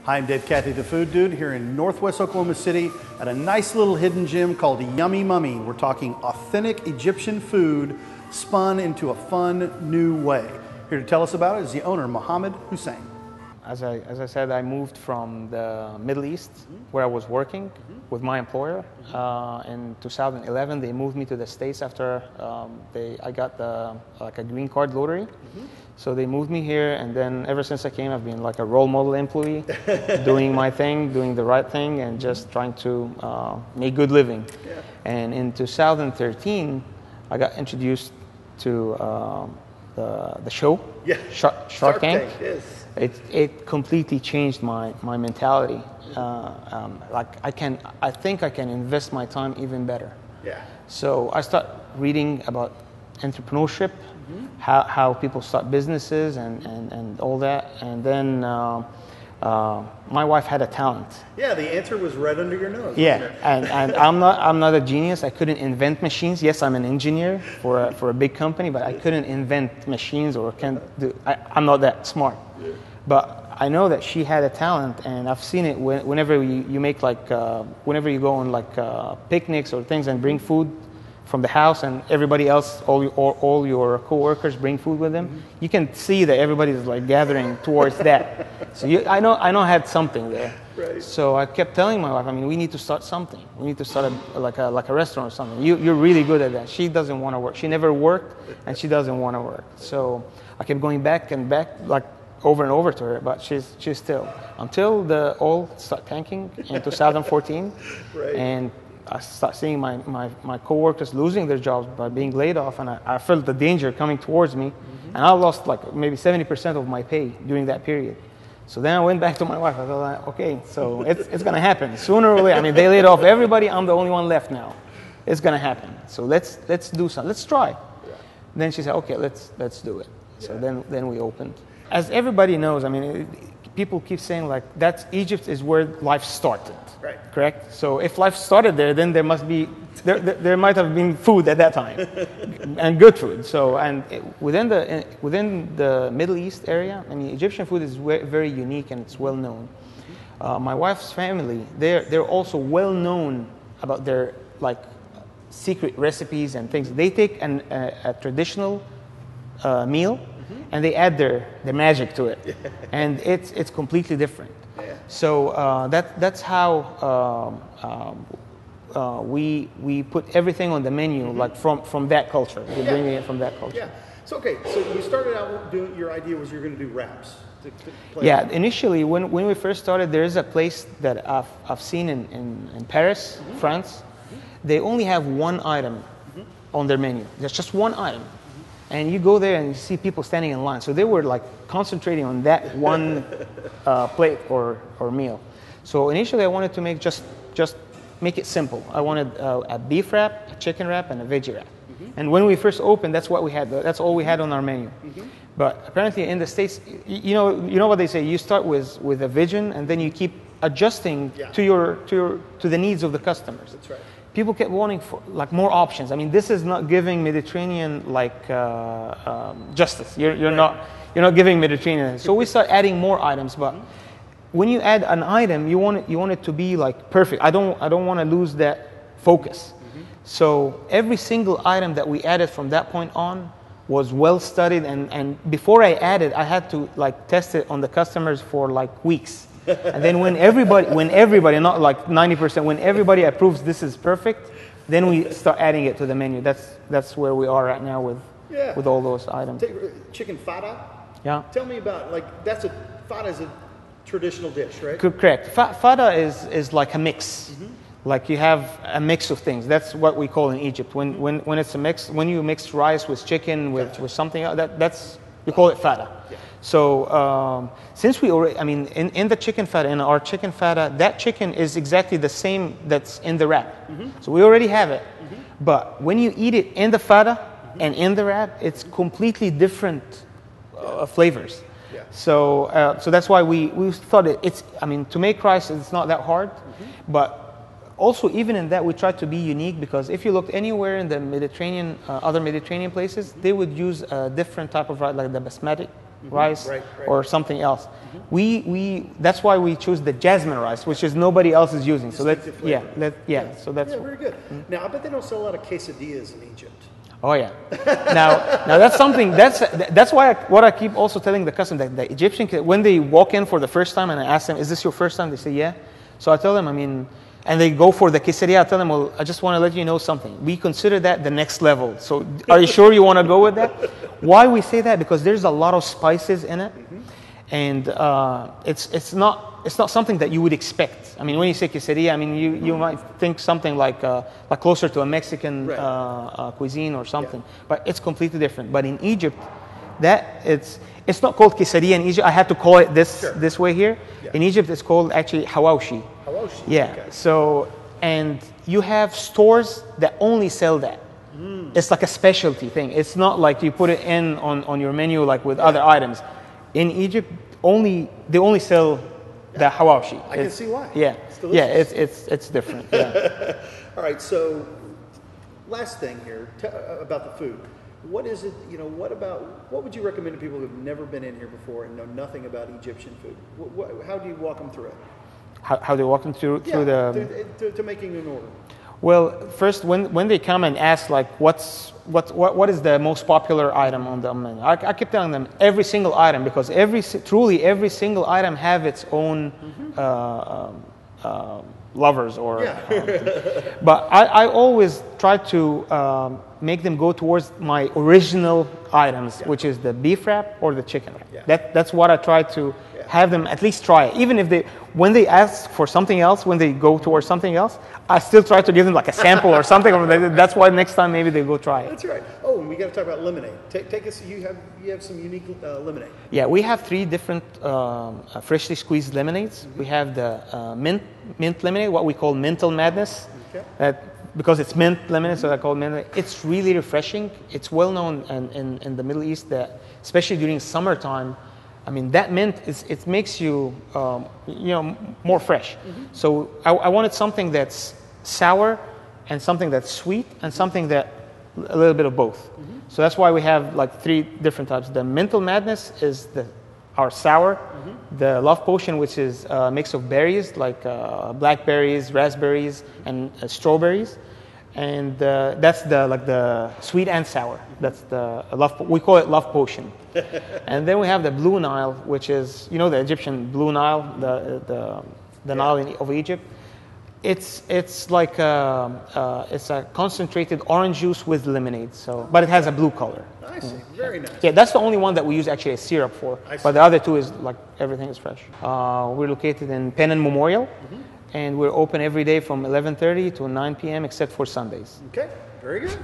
Hi, I'm Dave Cathy, the Food Dude, here in Northwest Oklahoma City at a nice little hidden gem called Yummy Mummy. We're talking authentic Egyptian food spun into a fun new way. Here to tell us about it is the owner, Mohammed Hussein. As I said, I moved from the Middle East, where I was working with my employer. In 2011, they moved me to the States after I got a green card lottery. So they moved me here, and then ever since I came, I've been like a role model employee, doing my thing, doing the right thing, and just trying to make good living. Yeah. And in 2013, I got introduced to the show, Shark Tank. Yes. It completely changed my mentality. I think I can invest my time even better. Yeah. So I start reading about entrepreneurship, how people start businesses and all that. And then my wife had a talent. Yeah, the answer was right under your nose. Yeah, and I'm not a genius. I couldn't invent machines. Yes, I'm an engineer for a big company, but I couldn't invent machines or I'm not that smart. Yeah. But I know that she had a talent, and I've seen it whenever you make whenever you go on picnics or things and bring food from the house, and everybody else, all your coworkers bring food with them. You can see that everybody's like gathering towards that. So I know I had something there. Right. So I kept telling my wife, we need to start something. We need to start like a restaurant or something. You're really good at that. She doesn't want to work. She never worked, and she doesn't want to work. So I kept going back and back, like over and over to her, but she's still, until the oil started tanking in 2014. Right. And I start seeing my coworkers losing their jobs by being laid off, and I felt the danger coming towards me, and I lost like maybe 70% of my pay during that period. So then I went back to my wife. I thought, okay, so it's going to happen sooner or later. They laid off everybody. I'm the only one left now. It's going to happen. So let's do something. Let's try. Yeah. Then she said, okay, let's do it. So then we opened. As everybody knows, people keep saying that Egypt is where life started. Right. Correct? So if life started there, then there might have been food at that time, and good food. So within the Middle East area, Egyptian food is very unique and it's well known. My wife's family, they're also well known about their secret recipes and things. They take a traditional meal, and they add their magic to it, and it's completely different. Yeah. So that's how we put everything on the menu, from that culture. We're bringing it from that culture. Yeah. So you started out doing. Your idea was you're going to do wraps. Yeah. Initially, when we first started, there is a place that I've seen in Paris, France. They only have one item on their menu. There's just one item. And you go there and you see people standing in line. So they were concentrating on that one plate or meal. So initially I wanted to make just make it simple. I wanted a beef wrap, a chicken wrap, and a veggie wrap. And when we first opened, that's what we had. That's all we had on our menu. But apparently in the States, you know what they say. You start with a vision, and then you keep adjusting to the needs of the customers. That's right. People kept wanting more options. This is not giving Mediterranean justice. You're not giving Mediterranean. So we start adding more items. But when you add an item, you want it to be perfect. I don't want to lose that focus. So every single item that we added from that point on was well studied. And before I added, I had to test it on the customers for weeks. And then when everybody, not 90%, when everybody approves this is perfect, then we start adding it to the menu. That's where we are right now with all those items. Chicken fada. Yeah. Tell me about fada is a traditional dish, right? Correct. Fada is like a mix. You have a mix of things. That's what we call in Egypt. When it's a mix, when you mix rice with chicken with something else, that's you call it fada. Yeah. So since we already, in the chicken fada, in our chicken fada, that chicken is exactly the same that's in the wrap. So we already have it. But when you eat it in the fada and in the wrap, it's completely different flavors. Yeah. So that's why we thought to make rice, it's not that hard. But also, even in that, we try to be unique, because if you look anywhere in the Mediterranean, other Mediterranean places, they would use a different type of rice, like the basmati rice Right. or something else. That's why we choose the jasmine rice, which is nobody else is using. So let's so that's very good. Now I bet they don't sell a lot of quesadillas in Egypt. Oh yeah. Now that's something that's why what I keep also telling the customer that the Egyptian when they walk in for the first time and I ask them, is this your first time? They say yeah. So I tell them, and they go for the quesadilla. I tell them, well, I just want to let you know something. We consider that the next level. So are you sure you want to go with that? Why we say that? Because there's a lot of spices in it, and it's not something that you would expect. I mean, when you say quesadilla, you might think something like closer to a Mexican cuisine or something, but it's completely different. But in Egypt, it's not called quesadilla in Egypt. I had to call it this way here. Yeah. In Egypt, it's called actually hawashi. Hawashi. Yeah. Okay. So, and you have stores that only sell that. It's like a specialty thing. It's not like you put it in on your menu like with other items. In Egypt, they only sell the hawashi. I can see why. Yeah. It's different. Yeah. All right. So, last thing here about the food. What is it? What would you recommend to people who've never been in here before and know nothing about Egyptian food? How do you walk them through it? How do you walk them through to making an order? Well, first when they come and ask like what is the most popular item on the menu, I keep telling them every single item, because truly every single item have its own lovers or but I always try to make them go towards my original items, which is the beef wrap or the chicken wrap. That's what I try to have them at least try it. Even if when they ask for something else, when they go towards something else, I still try to give them like a sample or something. That's why next time maybe they go try it. That's right. Oh, and we got to talk about lemonade. Take us. You have some unique lemonade. Yeah, we have 3 different freshly squeezed lemonades. We have the mint lemonade, what we call Mental Madness. Okay. Because it's mint lemonade, so I call it mint. It's really refreshing. It's well known in the Middle East that, especially during summertime, that mint it makes you more fresh. So I wanted something that's sour and something that's sweet and something that a little bit of both. So that's why we have like 3 different types. The Mental Madness is our sour. The Love Potion, which is a mix of berries like blackberries, raspberries, and strawberries, and that's the sweet and sour. That's the we call it Love Potion. And then we have the Blue Nile, which is the Egyptian Blue Nile, the Nile of Egypt. It's like it's a concentrated orange juice with lemonade. So, but it has a blue color. I see. Very nice. Yeah, that's the only one that we use actually a syrup for. But the other 2 is like everything is fresh. We're located in Penn and Memorial, and we're open every day from 11:30 to 9 p.m. except for Sundays. Okay. Very good.